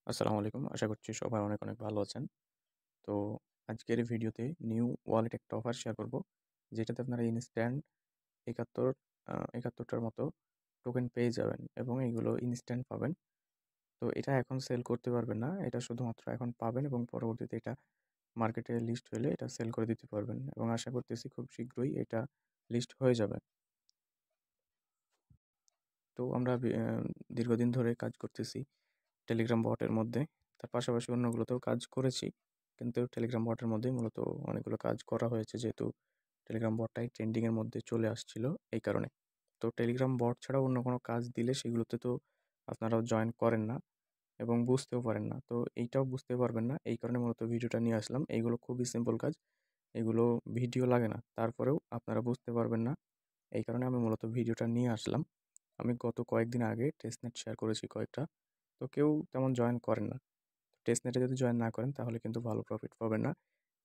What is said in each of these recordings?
আসসালামু আলাইকুম। আশা করছি সবাই অনেক, অনেক ভালো আছেন। তো আজকের এই ভিডিওতে নিউ ওয়ালেট একটা অফার শেয়ার করব। যেটাতে আপনারা ইনস্ট্যান্ট ৭১ ৭১ টার মতো টোকেন পেয়ে যাবেন এবং এগুলো ইনস্ট্যান্ট পাবেন। তো এটা এখন সেল করতে পারবেন না। এটা শুধুমাত্র এখন পাবেন এবং পরবর্তীতে এটা মার্কেটে লিস্ট হলে এটা সেল করে দিতে পারবেন এবং আশা করতেছি খুব শীঘ্রই এটা লিস্ট হয়ে যাবে। তো আমরা দীর্ঘদিন ধরে কাজ করতেছি টেলিগ্রাম বটের মধ্যে। তার পাশাপাশি অন্যগুলোতেও কাজ করেছি। কিন্তু টেলিগ্রাম বটের মধ্যেই মূলত অনেকগুলো কাজ করা হয়েছে যেহেতু টেলিগ্রাম বটটাই ট্রেন্ডিং এর মধ্যে চলে আসছিল এই কারণে। তো টেলিগ্রাম বট ছাড়াও অন্য কোনো কাজ দিলে সেগুলোতে তো আপনারাও জয়েন করেন না এবং বুঝতেও পারেন না। তো এইটাও বুঝতে পারবেন না। এই কারণে মূলত ভিডিওটা নিয়ে আসলাম। এইগুলো খুবই সিম্পল কাজ। এগুলো ভিডিও লাগে না। তারপরেও আপনারা বুঝতে পারবেন না। এই কারণে আমি মূলত ভিডিওটা নিয়ে আসলাম। আমি গত কয়েকদিন আগে টেস্টনেট শেয়ার করেছি কয়েকটা। তো কেউ তেমন জয়েন করেন না। টেস্টনেটে যদি জয়েন না করেন তাহলে কিন্তু ভালো প্রফিট পাবেন না।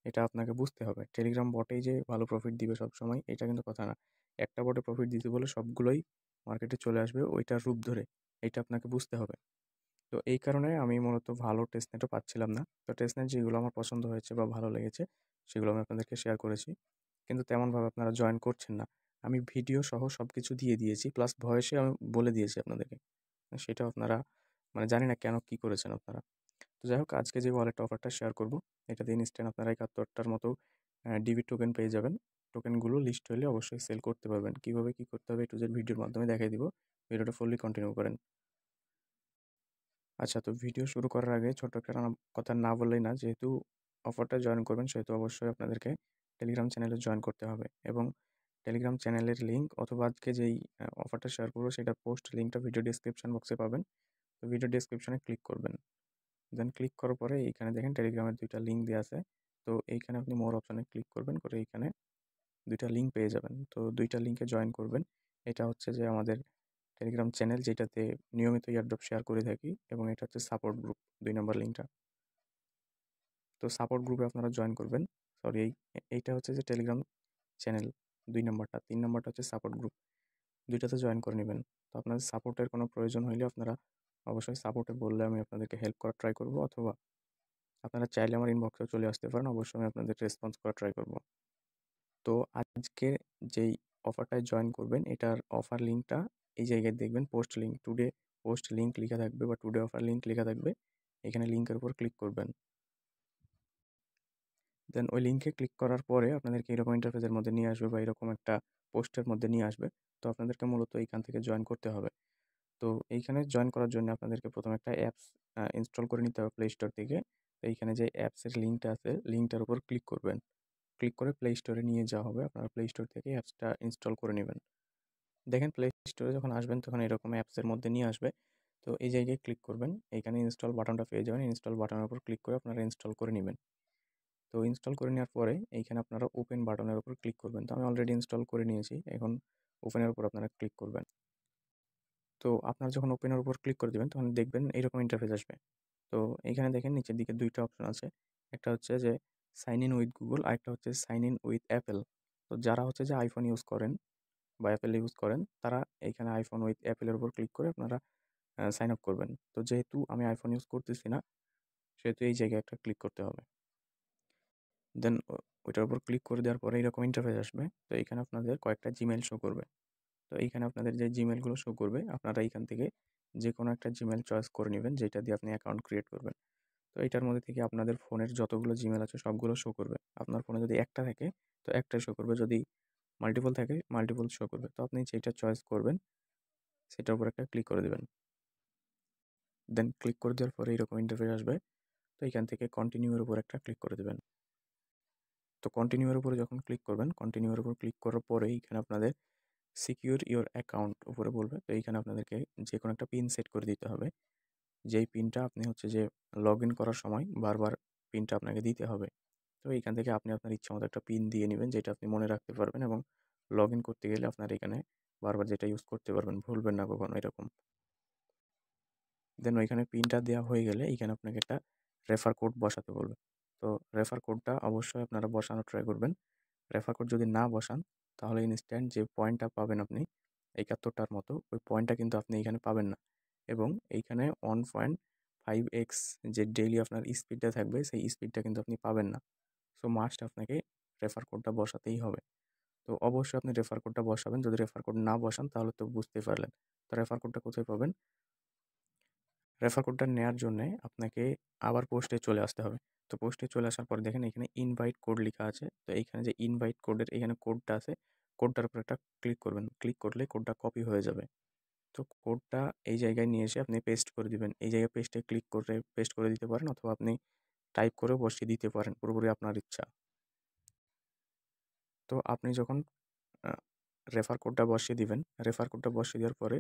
এটা আপনাকে বুঝতে হবে। টেলিগ্রাম বটেই যে ভালো প্রফিট দিবে সবসময় এটা কিন্তু কথা না। একটা বটে প্রফিট দিতে বলে সবগুলোই মার্কেটে চলে আসবে ওইটার রূপ ধরে। এইটা আপনাকে বুঝতে হবে। তো এই কারণে আমি মূলত ভালো টেস্টনেটও পাচ্ছিলাম না। তো টেস্টনেট যেগুলো আমার পছন্দ হয়েছে বা ভালো লেগেছে সেগুলো আমি আপনাদেরকে শেয়ার করেছি। কিন্তু তেমনভাবে আপনারা জয়েন করছেন না। আমি ভিডিও সহ সবকিছু দিয়ে দিয়েছি প্লাস ভয়েসে আমি বলে দিয়েছি আপনাদেরকে। সেটাও আপনারা মানে জানি না কেন কি করেছেন আপনারা। তো যাই হোক আজকে যে ওয়ালেট অফারটা শেয়ার করব এটাতে ইনস্ট্যান্ট আপনারা ৭১ টার মতো ডিবি টোকেন পেয়ে যাবেন। টোকেনগুলো লিস্ট হলে অবশ্যই সেল করতে পারবেন। কিভাবে কি করতে হবে A to Z ভিডিওর মাধ্যমে দেখাই দিব। ভিডিওটা ফুললি কন্টিনিউ করেন। আচ্ছা, তো ভিডিও শুরু করার আগে ছোট্ট একটা কথা না বললেই না। যেহেতু অফারটা জয়েন করবেন সেহেতু অবশ্যই আপনাদেরকে টেলিগ্রাম চ্যানেলে জয়েন করতে হবে এবং টেলিগ্রাম চ্যানেলের লিঙ্ক অথবা আজকে যেই অফারটা শেয়ার করব সেটার পোস্ট লিঙ্কটা ভিডিও ডেসক্রিপশন বক্সে পাবেন। তো ভিডিও ডেসক্রিপশনে ক্লিক করবেন। দেন ক্লিক করার পরে এইখানে দেখেন টেলিগ্রামের ২ টা লিঙ্ক দেয়া আছে। তো এইখানে আপনি মোর অপশনে ক্লিক করবেন, করে এইখানে ২ টা লিঙ্ক পেয়ে যাবেন। তো ২ টা লিঙ্কে জয়েন করবেন। এটা হচ্ছে যে আমাদের টেলিগ্রাম চ্যানেল যেটাতে নিয়মিত এয়ারড্রপ শেয়ার করে থাকি এবং এটা হচ্ছে সাপোর্ট গ্রুপ ২ নাম্বার লিঙ্কটা। তো সাপোর্ট গ্রুপে আপনারা জয়েন করবেন। সরি এইটা হচ্ছে যে টেলিগ্রাম চ্যানেল ২ নাম্বারটা, ৩ নাম্বারটা হচ্ছে সাপোর্ট গ্রুপ। ২ টাতে জয়েন করে নিবেন। তো আপনাদের সাপোর্টের কোনো প্রয়োজন হইলে আপনারা অবশ্যই সাপোর্টে বললে আমি আপনাদেরকে হেল্প করার ট্রাই করব অথবা আপনারা চাইলে আমার ইনবক্সেও চলে আসতে পারেন। অবশ্যই আমি আপনাদের রেসপন্স করার ট্রাই করব। তো আজকে যেই অফারটায় জয়েন করবেন এটার অফার লিঙ্কটা এই জায়গায় দেখবেন post link, today post link লেখা থাকবে বা টুডে অফার লিঙ্ক লেখা থাকবে। এখানে লিঙ্কের উপর ক্লিক করবেন। দেন ওই লিঙ্কে ক্লিক করার পরে আপনাদেরকে এরকম ইন্টারফেসের মধ্যে নিয়ে আসবে বা এরকম একটা পোস্টের মধ্যে নিয়ে আসবে। তো আপনাদেরকে মূলত এইখান থেকে জয়েন করতে হবে। তো এইখানে জয়েন করার জন্য আপনাদেরকে প্রথমে একটা অ্যাপস ইনস্টল করে নিতে হবে প্লে স্টোর থেকে। তো এইখানে যে অ্যাপসের লিঙ্কটা আছে লিঙ্কটার উপর ক্লিক করবেন। ক্লিক করে প্লে স্টোরে নিয়ে যাওয়া হবে। আপনারা প্লে স্টোর থেকে অ্যাপসটা ইনস্টল করে নেবেন। দেখেন প্লে স্টোরে যখন আসবেন তখন এরকম অ্যাপসের মধ্যে নিয়ে আসবে। তো এই জায়গায় ক্লিক করবেন। এইখানে ইনস্টল বাটনটা পেয়ে যাবেন। ইনস্টল বাটনের উপর ক্লিক করে আপনারা ইনস্টল করে নিবেন। তো ইনস্টল করে নেওয়ার পরে এইখানে আপনারা ওপেন বাটনের উপর ক্লিক করবেন। তো আমি অলরেডি ইনস্টল করে নিয়েছি। এখন ওপেনের উপর আপনারা ক্লিক করবেন। তো আপনারা যখন ওপেনের উপর ক্লিক করে দিবেন তখন দেখবেন এইরকম ইন্টারফেস আসবে। তো এইখানে দেখেন নিচের দিকে ২ টা অপশন আছে। একটা হচ্ছে যে সাইন ইন উইথ গুগল, আরেকটা হচ্ছে সাইন ইন উইথ অ্যাপেল। তো যারা হচ্ছে যে আইফোন ইউজ করেন বা অ্যাপেল ইউজ করেন তারা এইখানে আইফোন উইথ অ্যাপেলের উপর ক্লিক করে আপনারা সাইন আপ করবেন। তো যেহেতু আমি আইফোন ইউজ করতেছি না সেহেতু এই জায়গায় একটা ক্লিক করতে হবে। দেন ওইটার উপর ক্লিক করে দেওয়ার পরে এরকম ইন্টারফেস আসবে। তো এইখানে আপনাদের কয়েকটা জিমেইল শো করবে। তো এইখানে আপনাদের যে জিমেইলগুলো শো করবে আপনারা এইখান থেকে যেকোনো একটা জিমেইল চয়েস করে নিবেন যেটা দিয়ে আপনি অ্যাকাউন্ট ক্রিয়েট করবেন। তো এইটার মধ্যে থেকে আপনাদের ফোনের যতগুলো জিমেইল আছে সবগুলো শো করবে। আপনার ফোনে যদি একটা থাকে তো একটাই শো করবে, যদি মাল্টিপল থাকে মাল্টিপল শো করবে। তো আপনি যেটা চয়েস করবেন সেটার উপর একটা ক্লিক করে দিবেন। দেন ক্লিক করে দেওয়ার পরে এরকম ইন্টারফেস আসবে। তো এইখান থেকে কন্টিনিউ এর উপর একটা ক্লিক করে দিবেন। তো কন্টিনিউ এর উপরে যখন ক্লিক করবেন, কন্টিনিউ এর উপর ক্লিক করার পরে এইখানে আপনাদের সিকিউর ইওর অ্যাকাউন্ট উপরে বলবে। তো এইখানে আপনাদেরকে যেকোনো একটা পিন সেট করে দিতে হবে। যেই পিনটা আপনি হচ্ছে যে লগইন করার সময় বারবার পিনটা আপনাকে দিতে হবে। তো এইখান থেকে আপনি আপনার ইচ্ছামতো একটা পিন দিয়ে নিবেন যেটা আপনি মনে রাখতে পারবেন এবং লগইন করতে গেলে আপনার এখানে বারবার যেটা ইউজ করতে পারবেন, ভুলবেন না কখনো এরকম। দেন ওইখানে পিনটা দেওয়া হয়ে গেলে এইখানে আপনাকে একটা রেফার কোড বসাতে বলবে। তো রেফার কোডটা অবশ্যই আপনারা বসানোর ট্রাই করবেন। রেফার কোড যদি না বসান তাহলে ইনস্ট্যান্ট যে পয়েন্টটা পাবেন আপনি ৭১ টার মতো ওই পয়েন্টটা কিন্তু আপনি এইখানে পাবেন না এবং এইখানে 1.5 5x যে ডেইলি আপনার স্পিডটা থাকবে সেই স্পিডটা কিন্তু আপনি পাবেন না। সো মাস্ট আপনাকে রেফার কোডটা বসাতেই হবে। তো অবশ্যই আপনি রেফার কোডটা বসাবেন। যদি রেফার কোড না বসান তাহলে তো বুঝতেই পারলেন। তো রেফার কোডটা কোথায় পাবেন? রেফার কোডটা নেওয়ার জন্যে আপনাকে আবার পোস্টে চলে আসতে হবে। তো পোস্টে চলে আসার পর দেখেন এখানে ইনভাইট কোড লেখা আছে। তো এইখানে যে ইনভাইট কোডের এখানে কোডটা আছে, কোডটার উপর একটা ক্লিক করবেন। ক্লিক করলে কোডটা কপি হয়ে যাবে। তো কোডটা এই জায়গায় নিয়ে এসে আপনি পেস্ট করে দিবেন। এই জায়গায় পেস্টে ক্লিক করে পেস্ট করে দিতে পারেন, অথবা আপনি টাইপ করেও বসিয়ে দিতে পারেন। পুরোপুরি আপনার ইচ্ছা। তো আপনি যখন আ রেফার কোডটা বসিয়ে দিবেন, রেফার কোডটা বসিয়ে দেওয়ার পরে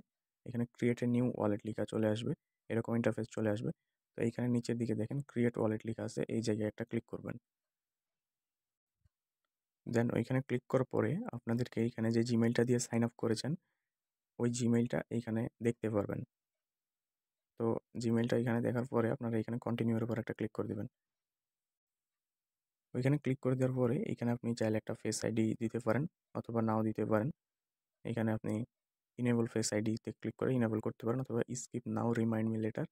এখানে ক্রিয়েট এ নিউ ওয়ালেট লেখা চলে আসবে। এরকম ইন্টারফেস চলে আসবে। তো এইখানে নিচের দিকে দেখেন ক্রিয়েট ওয়ালেট লেখা আছে। এই জায়গায় একটা ক্লিক করবেন। দেন ওইখানে ক্লিক করার পরে আপনাদেরকে এইখানে যে জিমেইলটা দিয়ে সাইন আপ করেছেন, ওই জিমেইলটা এইখানে দেখতে পারবেন। তো জিমেইলটা এখানে দেখার পরে আপনারা এখানে কন্টিনিউ এর উপর একটা ক্লিক করে দিবেন। ওইখানে ক্লিক করে দেওয়ার পরে এখানে আপনি চাইলে একটা ফেস আইডি দিতে পারেন, অথবা নাও দিতে পারেন। এখানে আপনি ইনেবল ফেস আইডিতে ক্লিক করে ইনেবল করতে পারেন, অথবা স্কিপ নাও রিমাইন্ড মি লেটার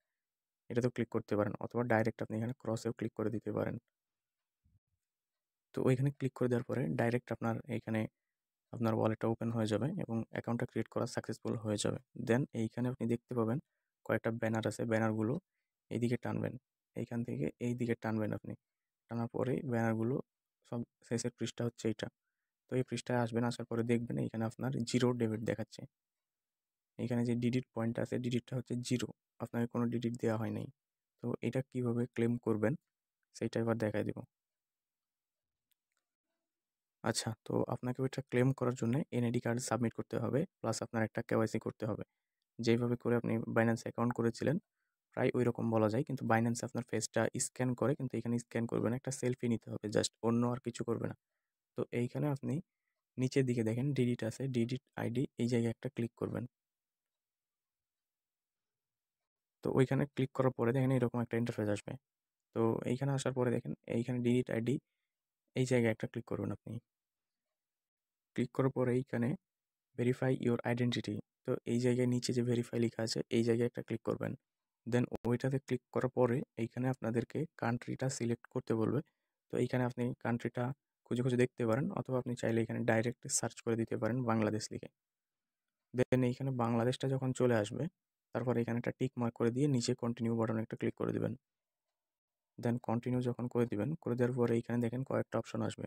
এটাতেও ক্লিক করতে পারেন, অথবা ডাইরেক্ট আপনি এখানে ক্রসেও ক্লিক করে দিতে পারেন। তো ওইখানে ক্লিক করে দেওয়ার পরে ডাইরেক্ট আপনার এখানে আপনার ওয়ালেটটা ওপেন হয়ে যাবে এবং অ্যাকাউন্টটা ক্রিয়েট করা সাকসেসফুল হয়ে যাবে। দেন এইখানে আপনি দেখতে পাবেন কয়েকটা ব্যানার আছে। ব্যানারগুলো এইদিকে টানবেন। এইখান থেকে এই দিকে টানবেন আপনি। টানার পরে ব্যানারগুলো সব শেষের পৃষ্ঠা হচ্ছে এইটা। তো এই পৃষ্ঠায় আসবেন, আসার পরে দেখবেন এইখানে আপনার জিরো ডেবিট দেখাচ্ছে। এখানে যে ডিডিট পয়েন্ট আছে, ডিডিটটা হচ্ছে জিরো। আপনাকে কোনো ডিডিট দেওয়া হয় নাই। তো এটা কিভাবে ক্লেম করবেন সেইটা এবার দেখাই দিব। আচ্ছা, তো আপনাকে ওইটা ক্লেম করার জন্য এনআইডি কার্ড সাবমিট করতে হবে, প্লাস আপনার একটা কেওয়াইসি করতে হবে। যেইভাবে করে আপনি বাইন্যান্স অ্যাকাউন্ট করেছিলেন প্রায় ওই রকম বলা যায়, কিন্তু বাইন্যান্সে আপনার ফেসটা স্ক্যান করে, কিন্তু এখানে স্ক্যান করবে না, একটা সেলফি নিতে হবে জাস্ট, অন্য আর কিছু করবে না। তো এইখানে আপনি নিচের দিকে দেখেন ডিডিট আছে, ডিডিট আইডি এই জায়গায় একটা ক্লিক করবেন। তো ওইখানে ক্লিক করার পরে দেখেন এরকম একটা ইন্টারফেস আসবে। তো এইখানে আসার পরে দেখেন এইখানে ডিলিট আইডি এই জায়গায় একটা ক্লিক করবেন আপনি। ক্লিক করার পরে এইখানে ভেরিফাই ইওর আইডেন্টিটি, তো এই জায়গায় নিচে যে ভেরিফাই লেখা আছে এই জায়গায় একটা ক্লিক করবেন। দেন ওইটাতে ক্লিক করার পরে এইখানে আপনাদেরকে কান্ট্রিটা সিলেক্ট করতে বলবে। তো এইখানে আপনি কান্ট্রিটা খুঁজে খুঁজে দেখতে পারেন, অথবা আপনি চাইলে এখানে ডাইরেক্ট সার্চ করে দিতে পারেন বাংলাদেশ লিখে। দেন এইখানে বাংলাদেশটা যখন চলে আসবে, তারপর এখানে একটা টিক মার্ক করে দিয়ে নিচে কন্টিনিউ বাটনে একটা ক্লিক করে দিবেন। দেন কন্টিনিউ যখন করে দিবেন, করে দেওয়ার পরে এইখানে দেখেন কয়েকটা অপশন আসবে।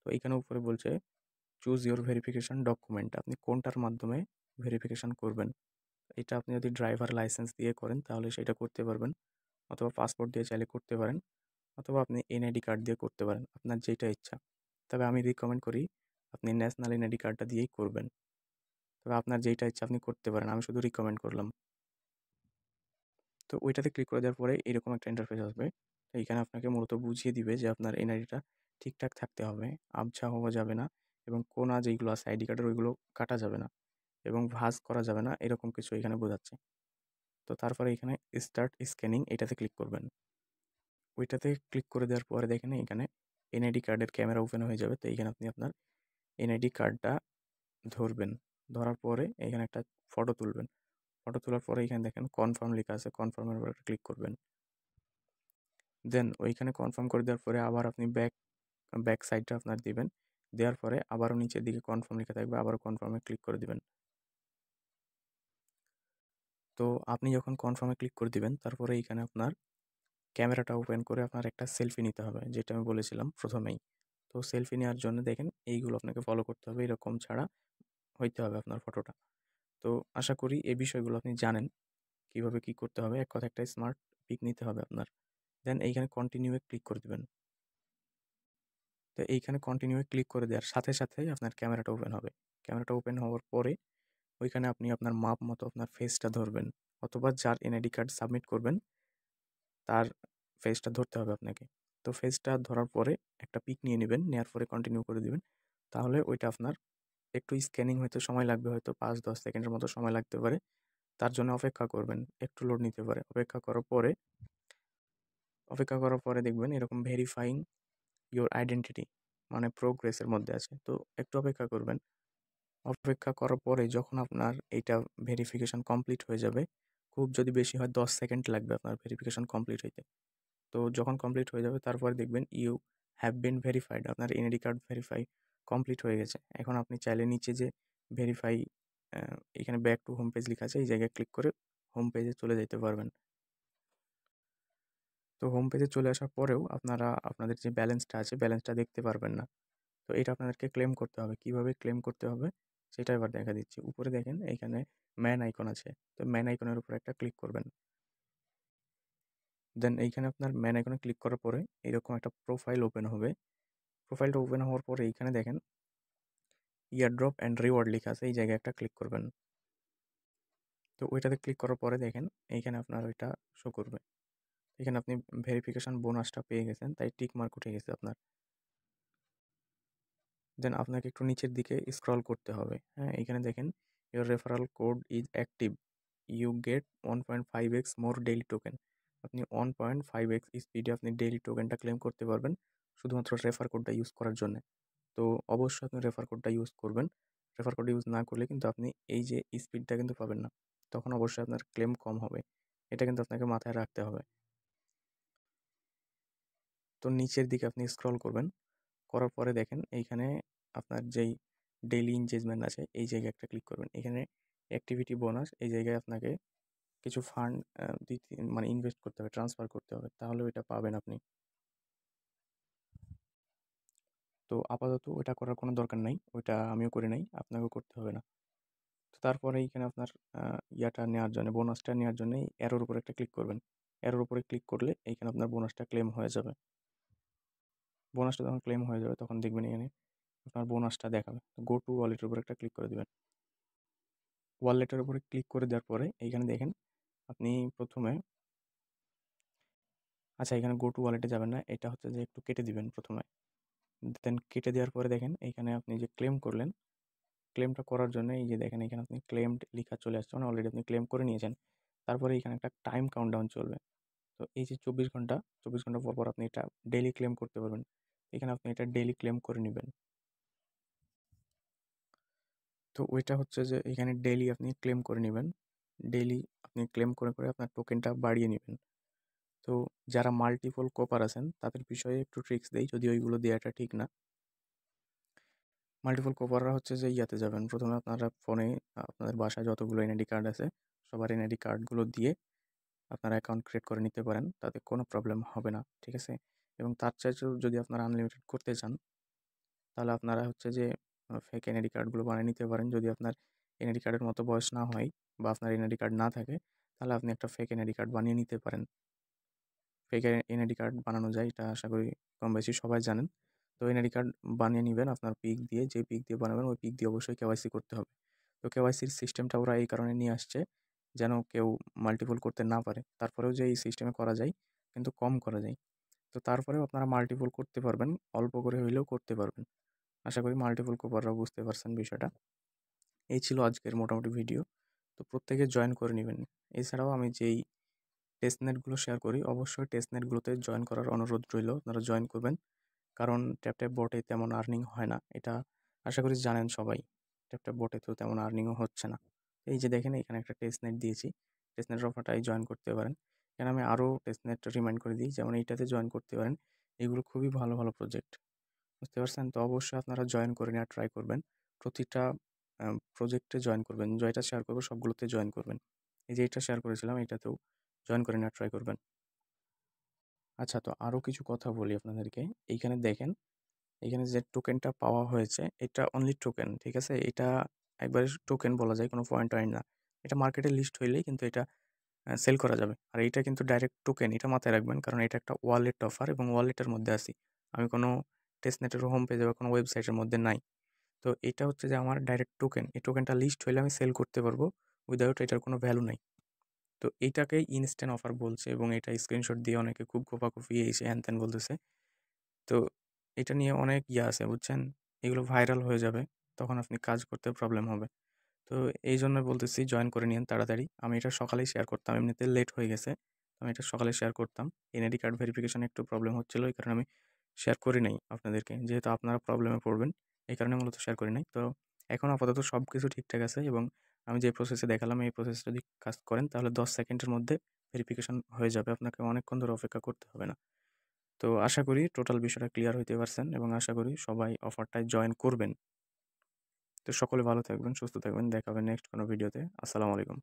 তো এইখানে উপরে বলছে চুজ ইওর ভেরিফিকেশন ডকুমেন্ট, আপনি কোনটার মাধ্যমে ভেরিফিকেশন করবেন। এটা আপনি যদি ড্রাইভার লাইসেন্স দিয়ে করেন তাহলে সেটা করতে পারবেন, অথবা পাসপোর্ট দিয়ে চাইলে করতে পারেন, অথবা আপনি এনআইডি কার্ড দিয়ে করতে পারেন, আপনার যেটা ইচ্ছা। তবে আমি রিকমেন্ড করি আপনি ন্যাশনাল এনআইডি কার্ডটা দিয়েই করবেন। তবে আপনার যেটা ইচ্ছা আপনি করতে পারেন, আমি শুধু রিকমেন্ড করলাম। তো ওইটাতে ক্লিক করে দেওয়ার পরে এরকম একটা ইন্টারফেস আসবে। তো এইখানে আপনাকে মূলত বুঝিয়ে দিবে যে আপনার এনআইডিটা ঠিকঠাক থাকতে হবে, আবছা হওয়া যাবে না, এবং কোনা যেইগুলো আছে আইডি কার্ডের ওইগুলো কাটা যাবে না, এবং ভাঁজ করা যাবে না, এরকম কিছু এখানে বোঝাচ্ছে। তো তারপরে এখানে স্টার্ট স্ক্যানিং এটাতে ক্লিক করবেন। ওইটাতে ক্লিক করে দেওয়ার পরে দেখেন এখানে এনআইডি কার্ডের ক্যামেরা ওপেন হয়ে যাবে। তো এইখানে আপনি আপনার এনআইডি কার্ডটা ধরবেন। ধরার পরে এখানে একটা ফটো তুলবেন। ফটো তোলার পরে এখানে দেখেন কনফার্ম লেখা আছে, কনফার্মের উপর একটা ক্লিক করবেন। দেন ওইখানে কনফার্ম করে দেওয়ার পরে আবার আপনি ব্যাক সাইডটা আপনার দিবেন। দেওয়ার পরে আবারও নিচের দিকে কনফার্ম লেখা থাকবে, আবারও কনফার্মে ক্লিক করে দিবেন। তো আপনি যখন কনফার্মে ক্লিক করে দিবেন, তারপরে এইখানে আপনার ক্যামেরাটা ওপেন করে আপনার একটা সেলফি নিতে হবে, যেটা আমি বলেছিলাম প্রথমেই। তো সেলফি নেওয়ার জন্য দেখেন এইগুলো আপনাকে ফলো করতে হবে, এরকম ছাড়া হইতে হবে আপনার ফটোটা। তো আশা করি এই বিষয়গুলো আপনি জানেন কিভাবে কি করতে হবে। এক কথা একটা স্মার্ট পিক নিতে হবে আপনার। দেন এইখানে কন্টিনিউয়ে ক্লিক করে দিবেন। তো এইখানে কন্টিনিউয়ে ক্লিক করে দেওয়ার সাথে সাথেই আপনার ক্যামেরাটা ওপেন হবে। ক্যামেরাটা ওপেন হওয়ার পরে ওইখানে আপনি আপনার মাপ মতো আপনার ফেসটা ধরবেন, অথবা যার এনআইডি কার্ড সাবমিট করবেন তার ফেসটা ধরতে হবে আপনাকে। তো ফেসটা ধরার পরে একটা পিক নিয়ে নেবেন, নেওয়ার পরে কন্টিনিউ করে দিবেন। তাহলে ওইটা আপনার একটু স্ক্যানিং হতে সময় লাগবে, হয়তো ৫-১০ সেকেন্ডের মতো সময় লাগতে পারে। তার জন্য অপেক্ষা করবেন, একটু লোড নিতে পারে। অপেক্ষা করার পরে দেখবেন এরকম ভেরিফাইং ইওর আইডেন্টিটি মানে প্রোগ্রেসের মধ্যে আছে। তো একটু অপেক্ষা করবেন। অপেক্ষা করার পরে যখন আপনার এইটা ভেরিফিকেশন কমপ্লিট হয়ে যাবে, খুব যদি বেশি হয় 10 সেকেন্ড লাগবে আপনার ভেরিফিকেশন কমপ্লিট হইতে। তো যখন কমপ্লিট হয়ে যাবে তারপরে দেখবেন ইউ হ্যাভ বিন ভেরিফাইড, আপনার এনআইডি কার্ড ভেরিফাই কমপ্লিট হয়ে গেছে। এখন আপনি চাইলে নিচে যে ভেরিফাই এখানে ব্যাক টু হোম পেজ লেখা আছে, এই জায়গায় ক্লিক করে হোম পেজে চলে যেতে পারবেন। তো হোম পেজে চলে আসার পরেও আপনারা আপনাদের যে ব্যালেন্সটা আছে ব্যালেন্সটা দেখতে পারবেন না। তো এটা আপনাদেরকে ক্লেম করতে হবে। কিভাবে ক্লেম করতে হবে সেটা এবার দেখা দিচ্ছি। উপরে দেখেন এইখানে ম্যান আইকন আছে, তো ম্যান আইকনের উপর একটা ক্লিক করবেন। দেন এইখানে আপনার ম্যান আইকনে ক্লিক করার পরে এরকম একটা প্রোফাইল ওপেন হবে। প্রোফাইলটা ওপেন হওয়ার পরে এইখানে দেখেন ইয়ারড্রপ অ্যান্ড রিওয়ার্ড লেখা আছে, এই জায়গায় একটা ক্লিক করবেন। তো ওইটাতে ক্লিক করার পরে দেখেন এইখানে আপনার ওইটা শো করবে। এখানে আপনি ভেরিফিকেশন বোনাসটা পেয়ে গেছেন, তাই টিক মার্ক উঠে গেছে আপনার। দেন আপনাকে একটু নিচের দিকে স্ক্রল করতে হবে। হ্যাঁ, এখানে দেখেন your referral code is active, you get 1.5x more daily token. আপনি 1.5x স্পিডে আপনি ডেইলি টোকেনটা ক্লেম করতে পারবেন শুধুমাত্র রেফার কোডটা ইউজ করার জন্য। তো অবশ্যই আপনি রেফার কোডটা ইউজ করবেন। রেফার কোড ইউজ না করলে কিন্তু আপনি এই যে স্পিডটা কিন্তু পাবেন না, তখন অবশ্যই আপনার ক্লেম কম হবে। এটা কিন্তু আপনাকে মাথায় রাখতে হবে। তো নিচের দিকে আপনি স্ক্রল করবেন, করার পরে দেখেন এইখানে আপনার যেই ডেইলি এনগেজমেন্ট আছে এই জায়গায় একটা ক্লিক করবেন। এখানে অ্যাক্টিভিটি বোনাস, এই জায়গায় আপনাকে কিছু ফান্ড মানে ইনভেস্ট করতে হবে, ট্রান্সফার করতে হবে, তাহলে ওইটা পাবেন আপনি। তো আপাতত ওটা করার কোনো দরকার নাই, ওইটা আমিও করি নাই, আপনাকেও করতে হবে না। তো তারপরে এইখানে আপনার ইয়াটা নেওয়ার জন্য, বোনাসটা নেওয়ার জন্য অ্যারোর উপরে একটা ক্লিক করবেন। অ্যারোর উপরে ক্লিক করলে এইখানে আপনার বোনাসটা ক্লেম হয়ে যাবে। বোনাসটা যখন ক্লেম হয়ে যাবে তখন দেখবেন এখানে আপনার বোনাসটা দেখাবে। গো টু ওয়ালেটের উপরে একটা ক্লিক করে দেবেন। ওয়ালেটের উপরে ক্লিক করে দেওয়ার পরে এইখানে দেখেন আপনি প্রথমে, আচ্ছা এখানে গো টু ওয়ালেটে যাবেন না, এটা হচ্ছে যে একটু কেটে দিবেন প্রথমে। দেন কেটে দেওয়ার পরে দেখেন এইখানে আপনি যে ক্লেম করলেন, ক্লেমটা করার জন্য এই যে দেখেন এখানে আপনি ক্লেমড লেখা চলে আসছে, মানে অলরেডি আপনি ক্লেম করে নিয়েছেন। তারপরে এখানে একটা টাইম কাউন্টডাউন চলবে। তো এই যে 24 ঘন্টা পর পর আপনি এটা ডেইলি ক্লেম করতে পারবেন। এখানে আপনি এটা ডেইলি ক্লেম করে নেবেন। তো ওইটা হচ্ছে যে এখানে ডেইলি আপনি ক্লেম করে নেবেন। ডেইলি আপনি ক্লেম করে করে আপনার টোকেনটা বাড়িয়ে নেবেন। তো যারা মাল্টিপল কোপার আছেন তাদের বিষয়ে একটু ট্রিক্স দেই, যদি ওইগুলো দেওয়াটা ঠিক না। মাল্টিপল কোপাররা হচ্ছে যে ইয়াতে যাবেন, প্রথমে আপনারা ফোনে আপনাদের বাসায় যতগুলো এনআইডি কার্ড আছে সবার এনআইডি কার্ডগুলো দিয়ে আপনারা অ্যাকাউন্ট ক্রিয়েট করে নিতে পারেন, তাতে কোনো প্রবলেম হবে না, ঠিক আছে? এবং তার চাইতেও যদি আপনারা আনলিমিটেড করতে চান তাহলে আপনারা হচ্ছে যে ফেক এনআইডি কার্ডগুলো বানিয়ে নিতে পারেন। যদি আপনার এনআইডি কার্ডের মতো বয়স না হয় বা আপনার এনআইডি কার্ড না থাকে তাহলে আপনি একটা ফেক এনআইডি কার্ড বানিয়ে নিতে পারেন। ফেক এনআইডি কার্ড বানানো যায়, এটা আশা করি কম বেশি সবাই জানেন। তো এনআইডি কার্ড বানিয়ে নেবেন আপনার পিক দিয়ে, যে পিক দিয়ে বানাবেন ওই পিক দিয়ে অবশ্যই কেওয়াইসি করতে হবে। তো কেওয়াইসির সিস্টেমটা ওরা এই কারণে নিয়ে আসছে যেন কেউ মাল্টিপল করতে না পারে। তারপরেও যে এই সিস্টেমে করা যায় কিন্তু কম করা যায়। তো তারপরেও আপনারা মাল্টিপল করতে পারবেন, অল্প করে হইলেও করতে পারবেন। আশা করি মাল্টিপল কোপাররাও বুঝতে পারছেন বিষয়টা। এই ছিল আজকের মোটামুটি ভিডিও। তো প্রত্যেকে জয়েন করে নেবেন। এছাড়াও আমি যেই টেস্টনেটগুলো শেয়ার করি অবশ্যই টেস্টনেটগুলোতে জয়েন করার অনুরোধ রইল, আপনারা জয়েন করবেন। কারণ ট্যাপট্যাপ বটে তেমন আর্নিং হয় না, এটা আশা করি জানেন সবাই। ট্যাপট্যাপ বটে তো তেমন আর্নিংও হচ্ছে না। এই যে দেখেন এখানে একটা টেস্টনেট দিয়েছি, টেস্টনেটের অফারটাই জয়েন করতে পারেন। এখানে আমি আরও টেস্টনেট রিমাইন্ড করে দিই, যেমন এইটাতে জয়েন করতে পারেন। এগুলো খুবই ভালো ভালো প্রজেক্ট, বুঝতে পারছেন? তো অবশ্যই আপনারা জয়েন করে নেওয়ার ট্রাই করবেন। প্রতিটা প্রজেক্টে জয়েন করবেন, যেটা শেয়ার করবো সবগুলোতে জয়েন করবেন। এই যে এটা শেয়ার করেছিলাম এটাতেও জয়েন করে নেওয়ার ট্রাই করবেন। আচ্ছা, তো আরও কিছু কথা বলি আপনাদেরকে। এইখানে দেখেন, এখানে যে টোকেনটা পাওয়া হয়েছে এটা অনলি টোকেন, ঠিক আছে? এটা একবারে টোকেন বলা যায়, কোনো পয়েন্ট টয়েন্ট না। এটা মার্কেটে লিস্ট হইলেই কিন্তু এটা সেল করা যাবে। আর এইটা কিন্তু ডাইরেক্ট টোকেন, এটা মাথায় রাখবেন, কারণ এটা একটা ওয়ালেট অফার এবং ওয়ালেটের মধ্যে আছি আমি, কোনো টেস্টনেটের হোম পেজে বা কোনো ওয়েবসাইটের মধ্যে নাই। তো এটা হচ্ছে যে আমার ডাইরেক্ট টোকেন, এই টোকেনটা লিস্ট হইলে আমি সেল করতে পারবো, উইদাউট এটার কোনো ভ্যালু নাই। তো এইটাকেই ইনস্ট্যান্ট অফার বলছে এবং এটা স্ক্রিনশট দিয়ে অনেকে খুব কোপাকুপি এসে হ্যান ত্যান বলতেছে। তো এটা নিয়ে অনেক আছে বুঝছেন, এগুলো ভাইরাল হয়ে যাবে, তখন আপনি কাজ করতে প্রবলেম হবে। তো এই জন্য বলতেছি জয়েন করে নিন তাড়াতাড়ি। আমি এটা সকালেই শেয়ার করতাম, এমনিতে লেট হয়ে গেছে, তো আমি এটা সকালে শেয়ার করতাম। এনআইডি কার্ড ভেরিফিকেশনে একটু প্রবলেম হচ্ছিলো, এই কারণে আমি শেয়ার করি নাই আপনাদেরকে, যেহেতু আপনারা প্রবলেমে পড়বেন এই কারণে মূলত শেয়ার করি নাই। তো এখন আপাতত সব কিছু ঠিকঠাক আছে এবং আমি যে প্রসেসে দেখালাম এই প্রসেসে যদি কাজ করেন তাহলে 10 সেকেন্ডের মধ্যে ভেরিফিকেশন হয়ে যাবে। আপনাকে অনেকক্ষণ ধরে অপেক্ষা করতে হবে না। তো আশা করি টোটাল বিষয়টা ক্লিয়ার হইতে পারছেন এবং আশা করি সবাই অফারটায় জয়েন করবেন। তো সকলে ভালো থাকবেন, সুস্থ থাকবেন। দেখা হবে নেক্সট কোনো ভিডিওতে। আসসালামু আলাইকুম।